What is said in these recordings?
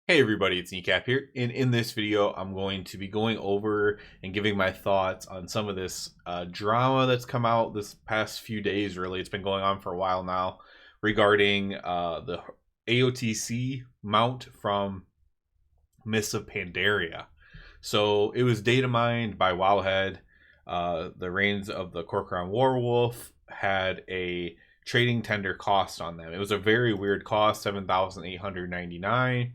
Hey everybody, it's Kneecap here. In this video, I'm going to be going over and giving my thoughts on some of this drama that's come out this past few days. Really, it's been going on for a while now regarding the Aotc Mount from Mists of Pandaria. So it was data mined by Wowhead. The Reigns of the Corcoran Warwolf had a trading tender cost on them. It was a very weird cost, 7,899.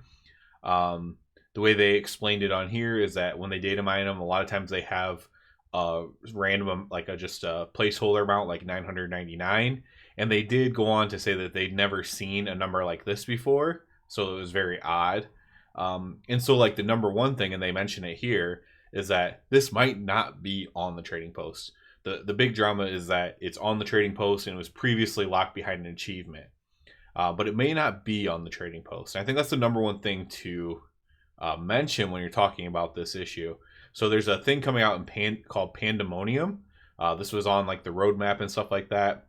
The way they explained it on here is that when they data mine them, a lot of times they have a random, like just a placeholder amount, like 999. And they did go on to say that they'd never seen a number like this before. So it was very odd. And so, like, the number one thing, and they mention it here, is that this might not be on the trading post. The big drama is that it's on the trading post and it was previously locked behind an achievement. But it may not be on the trading post. And I think that's the number one thing to mention when you're talking about this issue. So there's a thing coming out called Pandemonium. This was on like the roadmap and stuff like that.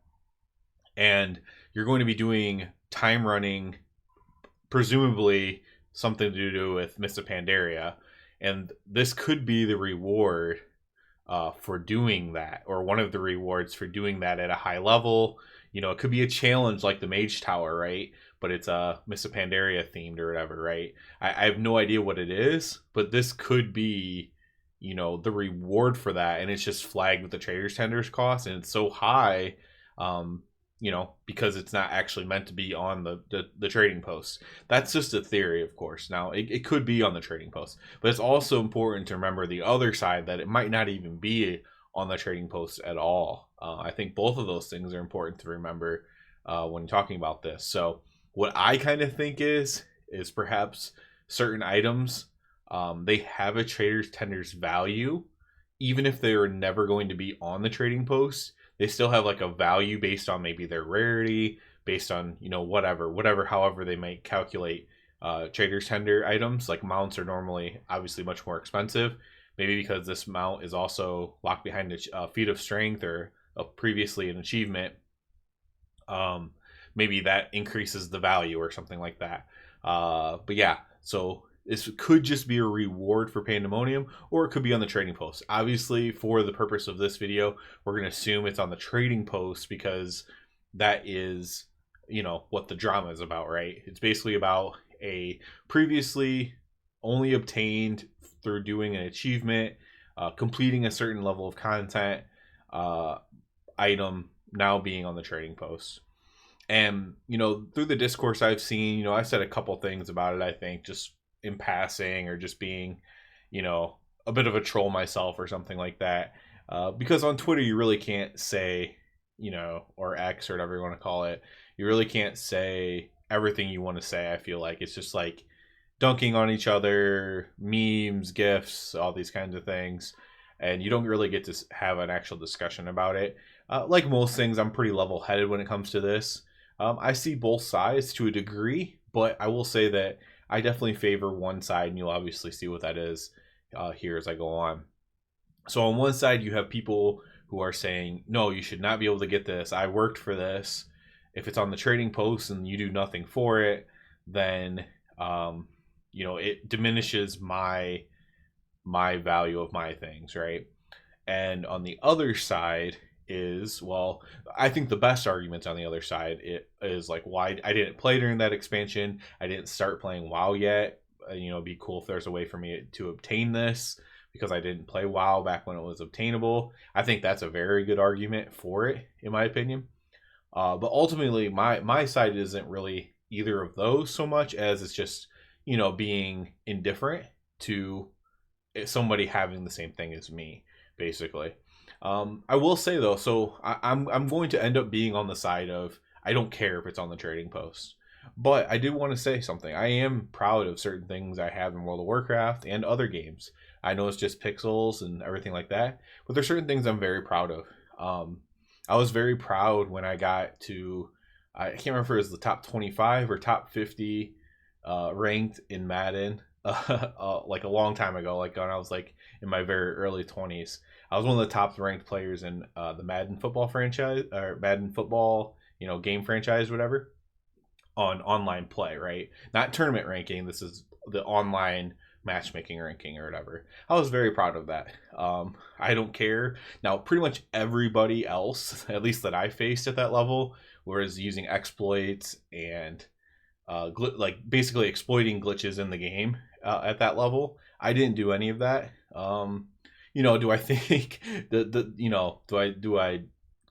And you're going to be doing time running, presumably something to do with Mists of Pandaria. And this could be the reward for doing that, or one of the rewards for doing that at a high level. It could be a challenge like the Mage Tower, right? But it's a Mists of Pandaria themed or whatever, right? I have no idea what it is, but this could be, the reward for that, and it's just flagged with the Trader's Tenders cost, and it's so high, because it's not actually meant to be on the trading post. That's just a theory, of course. Now, it could be on the trading post, but it's also important to remember the other side, that it might not even be on the trading post at all. I think both of those things are important to remember when talking about this. So what I kind of think is perhaps certain items, they have a trader's tenders value, even if they are never going to be on the trading post. They still have like a value based on maybe their rarity, based on whatever, however they might calculate trader's tender items. Like mounts are normally obviously much more expensive. Maybe because this mount is also locked behind a feat of strength or previously an achievement, maybe that increases the value or something like that. But yeah, so this could just be a reward for Pandemonium, or it could be on the trading post. Obviously, for the purpose of this video, we're going to assume it's on the trading post, because that is, what the drama is about, right? It's basically about a previously only obtained through doing an achievement, completing a certain level of content item now being on the trading post. And, through the discourse I've seen, I said a couple things about it, I think, just in passing, or just being, a bit of a troll myself or something like that. Because on Twitter, you really can't say, or X or whatever you want to call it, you really can't say everything you want to say. I feel like it's just like dunking on each other, memes, gifs, all these kinds of things. And you don't really get to have an actual discussion about it. Like most things, I'm pretty level-headed when it comes to this. I see both sides to a degree, but I will say that I definitely favor one side, and you'll obviously see what that is here as I go on. So on one side, you have people who are saying, no, you should not be able to get this. I worked for this. If it's on the trading post and you do nothing for it, then it diminishes my value of my things, right? And on the other side is, well, I think the best argument on the other side is like, why I didn't play during that expansion. I didn't start playing WoW yet. It'd be cool if there's a way for me to obtain this, because I didn't play WoW back when it was obtainable. I think that's a very good argument for it, in my opinion. But ultimately, my side isn't really either of those so much as it's just, being indifferent to somebody having the same thing as me, basically. I will say though, so I'm going to end up being on the side of, I don't care if it's on the trading post. But I do want to say something. I am proud of certain things I have in World of Warcraft and other games. I know it's just pixels and everything like that, but there's certain things I'm very proud of. I was very proud when I got to, I can't remember if it was the top 25 or top 50 ranked in Madden, like a long time ago, like when I was like in my very early 20s. I was one of the top ranked players in the Madden football franchise, or Madden football, game franchise, whatever. on online play, right? Not tournament ranking. This is the online matchmaking ranking or whatever. I was very proud of that. I don't care. Now, pretty much everybody else, at least that I faced at that level, was using exploits and like basically exploiting glitches in the game at that level. I didn't do any of that. Do I think the do I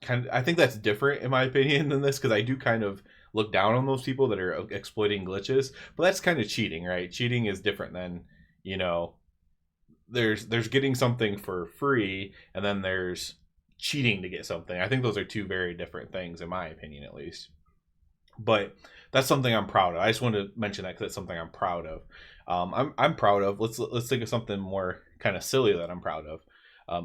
kind of, I think that's different in my opinion than this, because I do kind of look down on those people that are exploiting glitches, but that's kind of cheating, right? Cheating is different than, you know, there's getting something for free, and then there's cheating to get something. I think those are two very different things in my opinion, at least. But that's something I'm proud of. I just wanted to mention that because it's something I'm proud of. I'm proud of. Let's think of something more kind of silly that I'm proud of.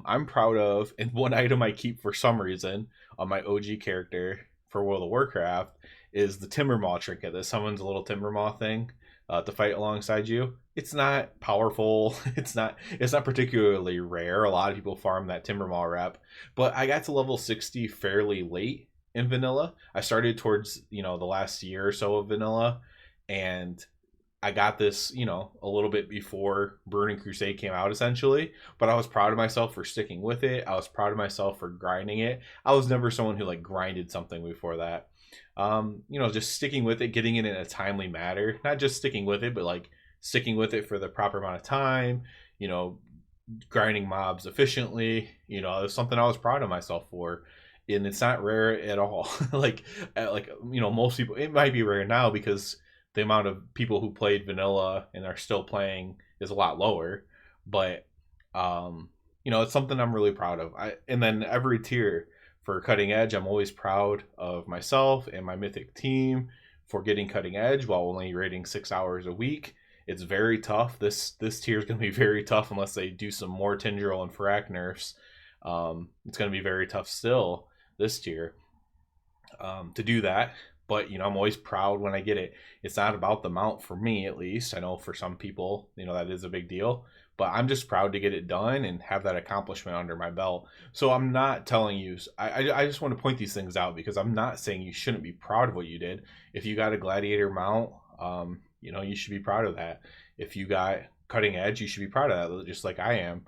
I'm proud of, and one item I keep for some reason on my OG character for World of Warcraft is the Timbermaw trinket that summons a little Timbermaw thing to fight alongside you. It's not powerful. It's not particularly rare. A lot of people farm that Timbermaw rep, but I got to level 60 fairly late in vanilla. I started towards, the last year or so of vanilla, and I got this, a little bit before Burning Crusade came out, essentially. But I was proud of myself for sticking with it. I was proud of myself for grinding it. I was never someone who like grinded something before that. Just sticking with it, getting it in a timely manner. Not just sticking with it, but like sticking with it for the proper amount of time. You know, grinding mobs efficiently. It was something I was proud of myself for. And it's not rare at all. Most people, it might be rare now because the amount of people who played vanilla and are still playing is a lot lower, but it's something I'm really proud of. And then every tier for cutting edge, I'm always proud of myself and my mythic team for getting cutting edge while only rating 6 hours a week. It's very tough. This tier is going to be very tough unless they do some more Tindril and Pharac nerfs. It's going to be very tough still this tier to do that. But I'm always proud when I get it. It's not about the mount for me, at least. I know for some people, that is a big deal. But I'm just proud to get it done and have that accomplishment under my belt. So I'm not telling you. I just want to point these things out because I'm not saying you shouldn't be proud of what you did. If you got a gladiator mount, you should be proud of that. If you got cutting edge, you should be proud of that, just like I am.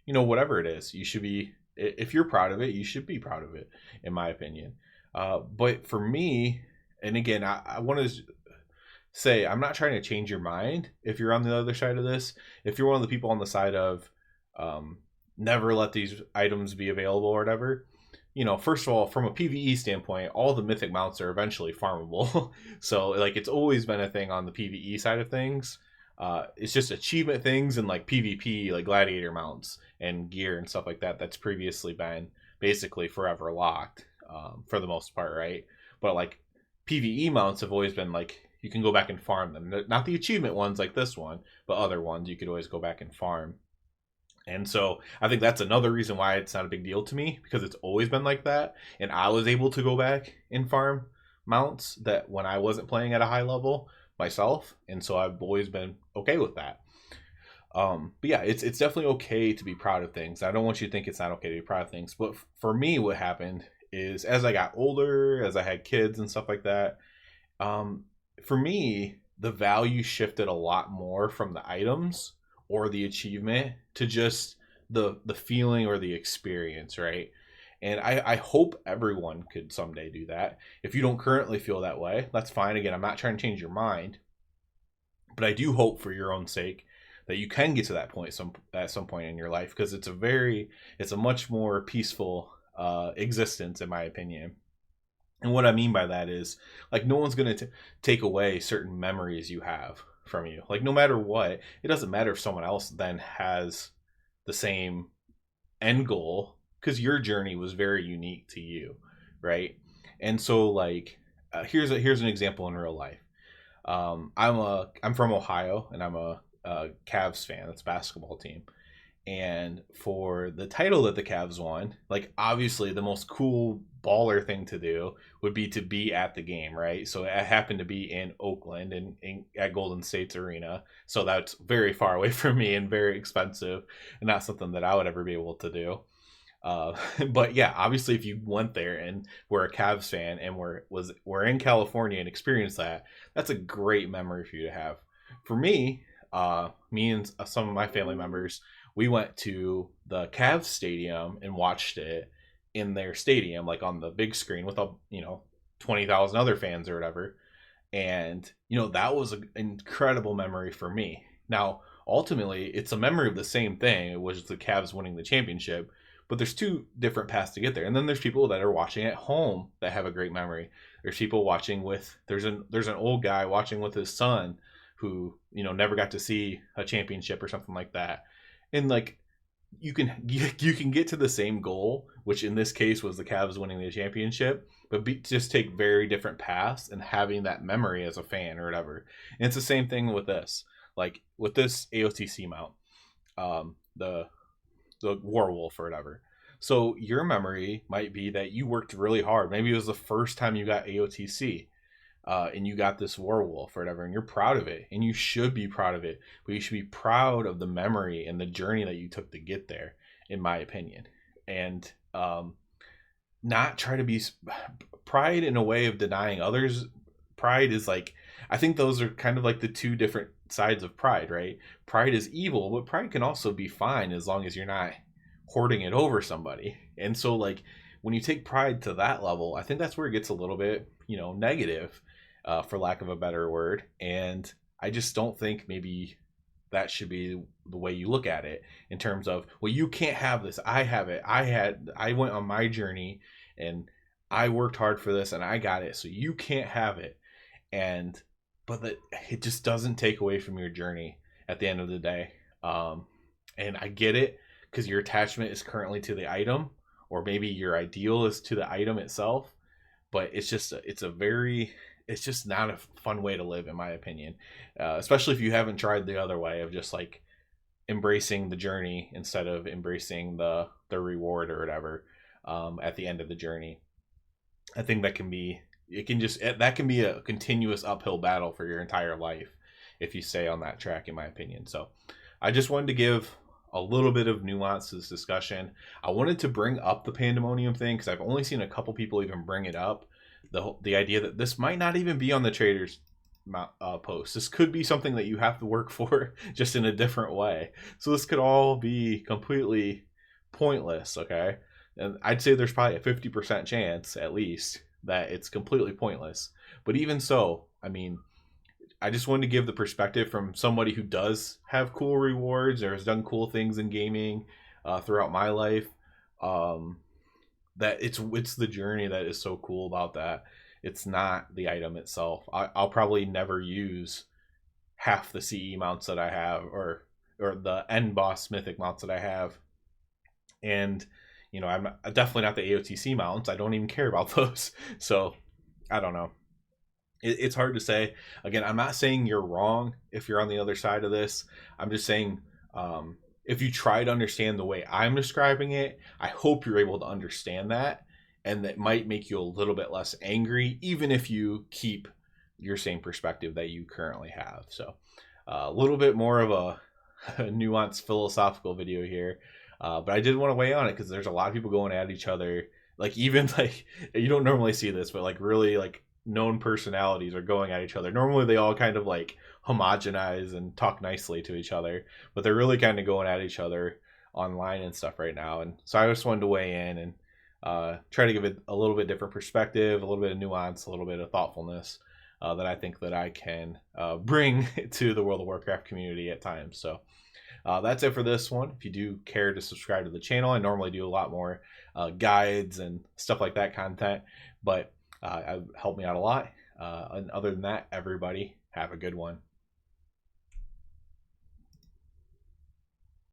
Whatever it is, you should be. If you're proud of it, you should be proud of it, in my opinion. But for me, and again, I want to say, I'm not trying to change your mind if you're on the other side of this. If you're one of the people on the side of never let these items be available or whatever, first of all, from a PvE standpoint, all the mythic mounts are eventually farmable. So, like, it's always been a thing on the PvE side of things. It's just achievement things and like PvP, like gladiator mounts and gear and stuff like that. That's previously been basically forever locked. For the most part, right? But like PvE mounts have always been like you can go back and farm them. Not the achievement ones like this one, but other ones you could always go back and farm. And so I think that's another reason why it's not a big deal to me, because it's always been like that. And I was able to go back and farm mounts that when I wasn't playing at a high level myself. And so I've always been okay with that. But yeah, it's definitely okay to be proud of things. I don't want you to think it's not okay to be proud of things. But for me, what happened is as I got older, as I had kids and stuff like that, for me, the value shifted a lot more from the items or the achievement to just the feeling or the experience, right? And I hope everyone could someday do that. If you don't currently feel that way, that's fine. Again, I'm not trying to change your mind, but I do hope for your own sake that you can get to that point at some point in your life, because it's a much more peaceful existence, in my opinion. And what I mean by that is, like, no one's going to take away certain memories you have from you. Like, no matter what, it doesn't matter if someone else then has the same end goal, because your journey was very unique to you, right? And so, like, here's an example in real life. I'm from Ohio, and I'm a Cavs fan. That's a basketball team. And for the title that the Cavs won, like, obviously the most cool baller thing to do would be to be at the game, right? So it happened to be in Oakland and at Golden State's arena. So that's very far away from me and very expensive and not something that I would ever be able to do. But yeah, obviously, if you went there and were a Cavs fan and we're in California and experienced that, that's a great memory for you to have. For me, me and some of my family members, we went to the Cavs stadium and watched it in their stadium, like on the big screen with 20,000 other fans or whatever. And that was an incredible memory for me. Now, ultimately, it's a memory of the same thing. It was the Cavs winning the championship, but there's two different paths to get there. And then there's people that are watching at home that have a great memory. There's people watching with there's an old guy watching with his son who never got to see a championship or something like that. And like you can get to the same goal, which in this case was the Cavs winning the championship, but just take very different paths and having that memory as a fan or whatever. And it's the same thing with this, like with this Aotc Mount, the Warwolf or whatever. So your memory might be that you worked really hard. Maybe it was the first time you got AOTC, and you got this Warwolf or whatever, and you're proud of it, and you should be proud of it. But you should be proud of the memory and the journey that you took to get there, in my opinion. And not try to be pride in a way of denying others. Pride is like, I think those are kind of like the two different sides of pride, right? Pride is evil, but pride can also be fine as long as you're not hoarding it over somebody. And so like when you take pride to that level, I think that's where it gets a little bit negative, for lack of a better word. And I just don't think maybe that should be the way you look at it, in terms of, well, you can't have this, I have it, I went on my journey and I worked hard for this and I got it, so you can't have it. And but that it just doesn't take away from your journey at the end of the day. And I get it, because your attachment is currently to the item, or maybe your ideal is to the item itself, but it's just not a fun way to live, in my opinion, especially if you haven't tried the other way of just like embracing the journey instead of embracing the reward or whatever, at the end of the journey. I think that can be a continuous uphill battle for your entire life if you stay on that track, in my opinion. So I just wanted to give a little bit of nuance to this discussion. I wanted to bring up the Pandemonium thing because I've only seen a couple people even bring it up. The idea that this might not even be on the traders post. This could be something that you have to work for just in a different way. So this could all be completely pointless, okay? And I'd say there's probably a 50% chance at least that it's completely pointless. But even so, I mean, I just wanted to give the perspective from somebody who does have cool rewards or has done cool things in gaming throughout my life. That it's the journey that is so cool about that. It's not the item itself. I'll probably never use half the CE mounts that I have, or the end boss mythic mounts that I have. And I'm definitely not the AOTC mounts. I don't even care about those. So I don't know. It's hard to say. Again, I'm not saying you're wrong if you're on the other side of this. I'm just saying, if you try to understand the way I'm describing it, I hope you're able to understand that, and that might make you a little bit less angry, even if you keep your same perspective that you currently have. So a little bit more of a nuanced philosophical video here, but I did want to weigh on it because there's a lot of people going at each other. Like, even like, you don't normally see this, but like really like known personalities are going at each other. Normally they all kind of like homogenize and talk nicely to each other, but they're really kind of going at each other online and stuff right now. And so I just wanted to weigh in and try to give it a little bit different perspective, a little bit of nuance, a little bit of thoughtfulness that I think that I can bring to the World of Warcraft community at times. So that's it for this one. If you do care to subscribe to the channel, I normally do a lot more guides and stuff like that content, but it helped me out a lot. And other than that, everybody have a good one.